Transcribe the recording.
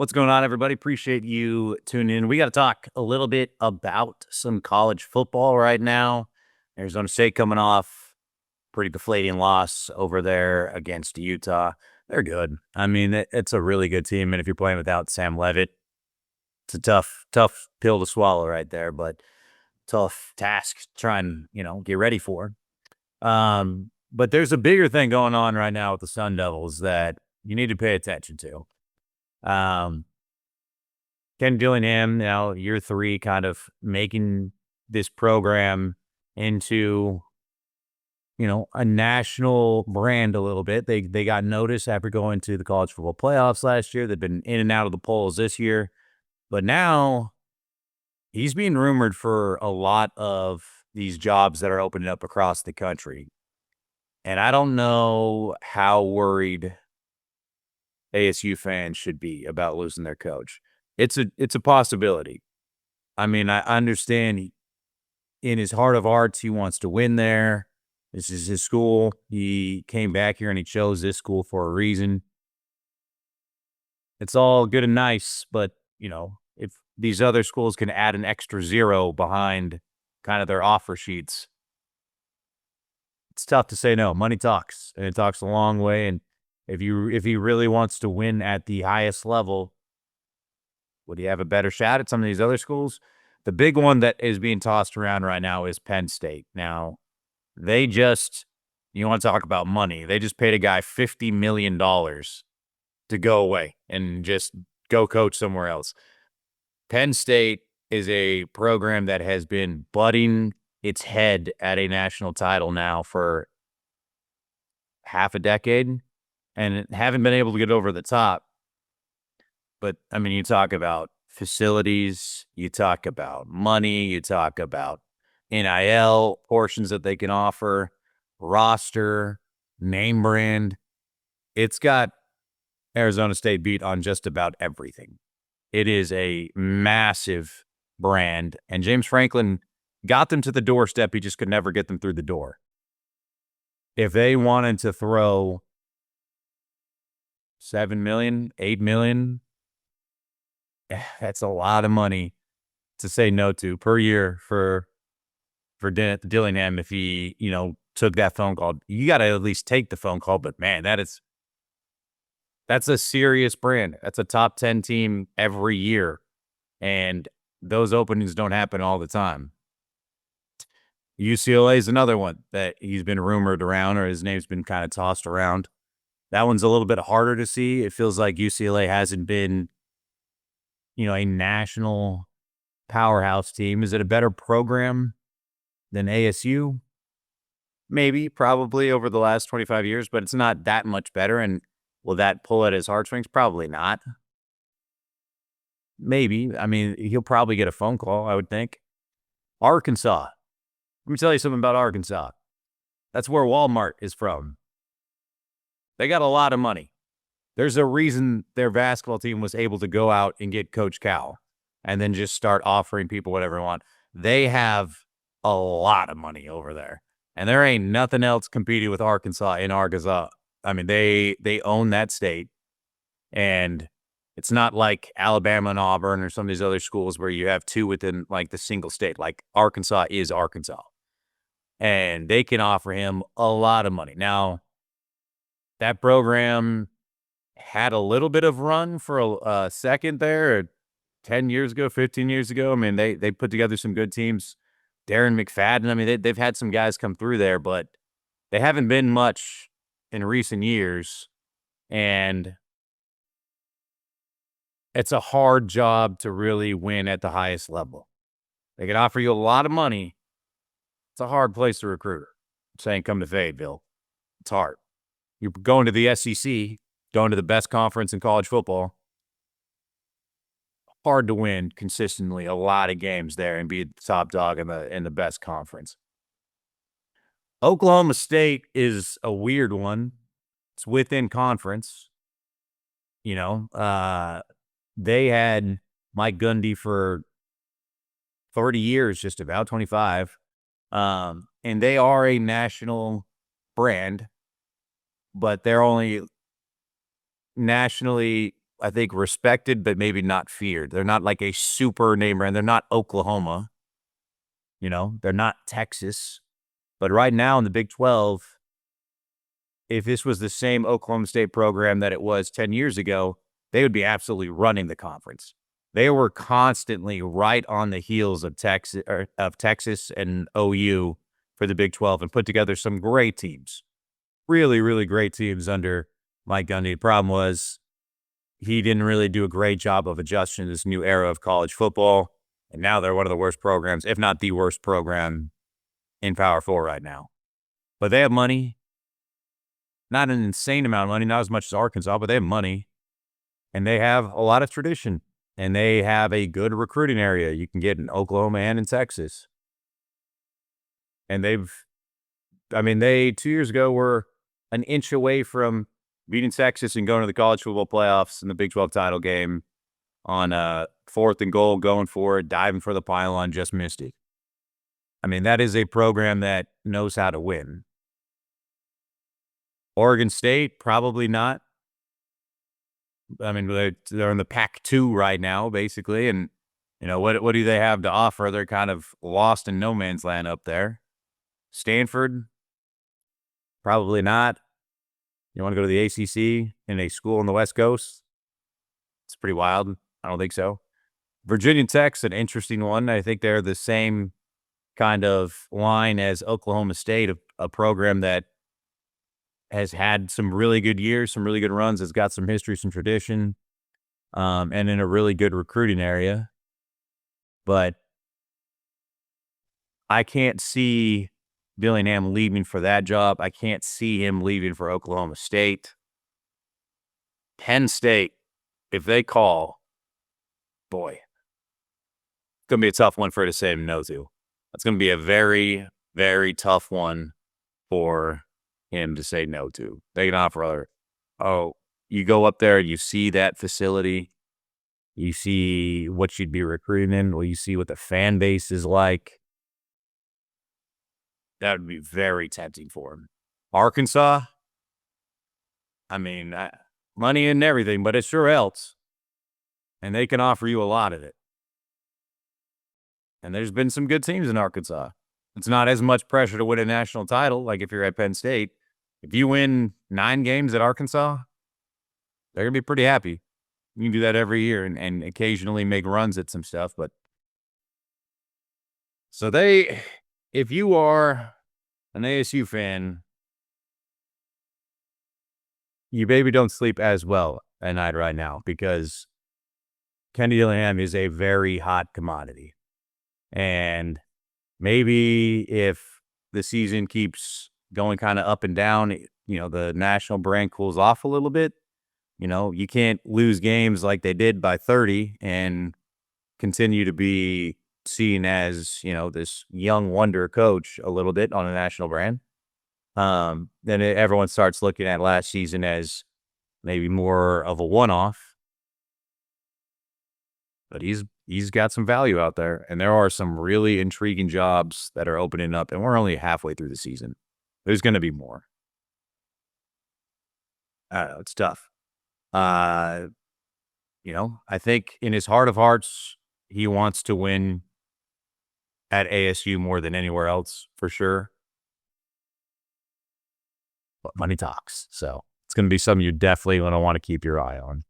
What's going on, everybody? Appreciate you tuning in. We got to talk a little bit about some college football right now. Arizona State coming off pretty deflating loss over there against Utah. They're good. I mean, it's a really good team, and if you're playing without Sam Levitt, it's a tough pill to swallow right there, but tough task to try and get ready for. But there's a bigger thing going on right now with the Sun Devils that you need to pay attention to. Kenny Dillingham, now year 3, kind of making this program into, a national brand a little bit. They got noticed after going to the college football playoffs last year. They've been in and out of the polls this year. But now he's being rumored for a lot of these jobs that are opening up across the country. And I don't know how worried ASU fans should be about losing their coach. It's a possibility. I mean, I understand in his heart of hearts, he wants to win there. This is his school. He came back here and he chose this school for a reason. It's all good and nice, but, if these other schools can add an extra zero behind kind of their offer sheets, it's tough to say no. Money talks, and it talks a long way. And if he really wants to win at the highest level, would he have a better shot at some of these other schools? The big one that is being tossed around right now is Penn State. Now, you want to talk about money, they just paid a guy $50 million to go away and just go coach somewhere else. Penn State is a program that has been butting its head at a national title now for half a decade and haven't been able to get over the top. But, I mean, you talk about facilities, you talk about money, you talk about NIL portions that they can offer, roster, name brand. It's got Arizona State beat on just about everything. It is a massive brand, and James Franklin got them to the doorstep. He just could never get them through the door. If they wanted to throw $7 million, $8 million, that's a lot of money to say no to per year for Dillingham. If he, took that phone call, you got to at least take the phone call. But man, that's a serious brand. That's a top 10 team every year. And those openings don't happen all the time. UCLA is another one that he's been rumored around, or his name's been kind of tossed around. That one's a little bit harder to see. It feels like UCLA hasn't been, a national powerhouse team. Is it a better program than ASU? Maybe, probably over the last 25 years, but it's not that much better. And will that pull at his heartstrings? Probably not. Maybe. I mean, he'll probably get a phone call, I would think. Arkansas. Let me tell you something about Arkansas. That's where Walmart is from. They got a lot of money. There's a reason their basketball team was able to go out and get Coach Cal and then just start offering people whatever they want. They have a lot of money over there. And there ain't nothing else competing with Arkansas in Arkansas. I mean, they own that state. And it's not like Alabama and Auburn or some of these other schools where you have two within like the single state. Like Arkansas is Arkansas. And they can offer him a lot of money. Now, that program had a little bit of run for a second there 10 years ago, 15 years ago. I mean, they put together some good teams. Darren McFadden, I mean, they've had some guys come through there, but they haven't been much in recent years. And it's a hard job to really win at the highest level. They can offer you a lot of money. It's a hard place to recruit. I'm saying come to Fayetteville. It's hard. You're going to the SEC, going to the best conference in college football. Hard to win consistently a lot of games there and be the top dog in the best conference. Oklahoma State is a weird one. It's within conference. They had Mike Gundy for 30 years, just about 25. And they are a national brand, but they're only nationally I think, respected, but maybe not feared. They're not like a super name brand. They're not Oklahoma. They're not Texas. But right now in the Big 12, if this was the same Oklahoma State program that it was 10 years ago, they would be absolutely running the conference. They were constantly right on the heels of Texas and OU for the Big 12 and put together some great teams. Really, really great teams under Mike Gundy. The problem was he didn't really do a great job of adjusting to this new era of college football. And now they're one of the worst programs, if not the worst program in Power 4 right now. But they have money. Not an insane amount of money, not as much as Arkansas, but they have money. And they have a lot of tradition. And they have a good recruiting area you can get in Oklahoma and in Texas. And they 2 years ago were an inch away from beating Texas and going to the college football playoffs in the Big 12 title game on 4th and goal, going for it, diving for the pylon, just missed it. That is a program that knows how to win. Oregon State, probably not. They're in the Pac-2 right now, basically. And, what do they have to offer? They're kind of lost in no man's land up there. Stanford, probably not. You want to go to the ACC in a school on the West Coast? It's pretty wild. I don't think so. Virginia Tech's an interesting one. I think they're the same kind of line as Oklahoma State, a program that has had some really good years, some really good runs, has got some history, some tradition, and in a really good recruiting area. But I can't see Dillingham leaving for that job. I can't see him leaving for Oklahoma State. Penn State, if they call, boy, it's going to be a tough one for her to say no to. It's going to be a very, very tough one for him to say no to. They can offer you go up there and you see that facility. You see what you'd be recruiting in. Well, you see what the fan base is like. That would be very tempting for him. Arkansas, money and everything, but it sure helps. And they can offer you a lot of it. And there's been some good teams in Arkansas. It's not as much pressure to win a national title like if you're at Penn State. If you win 9 games at Arkansas, they're going to be pretty happy. You can do that every year and occasionally make runs at some stuff. But so if you are an ASU fan, you maybe don't sleep as well at night right now because Kenny Dillingham is a very hot commodity. And maybe if the season keeps going kind of up and down, the national brand cools off a little bit. You can't lose games like they did by 30 and continue to be seen as, this young wonder coach a little bit on a national brand. Then everyone starts looking at last season as maybe more of a one-off. But he's got some value out there, and there are some really intriguing jobs that are opening up, and we're only halfway through the season. There's going to be more. I don't know. It's tough. I think in his heart of hearts, he wants to win at ASU more than anywhere else, for sure. But money talks. So it's going to be something you definitely going to want to keep your eye on.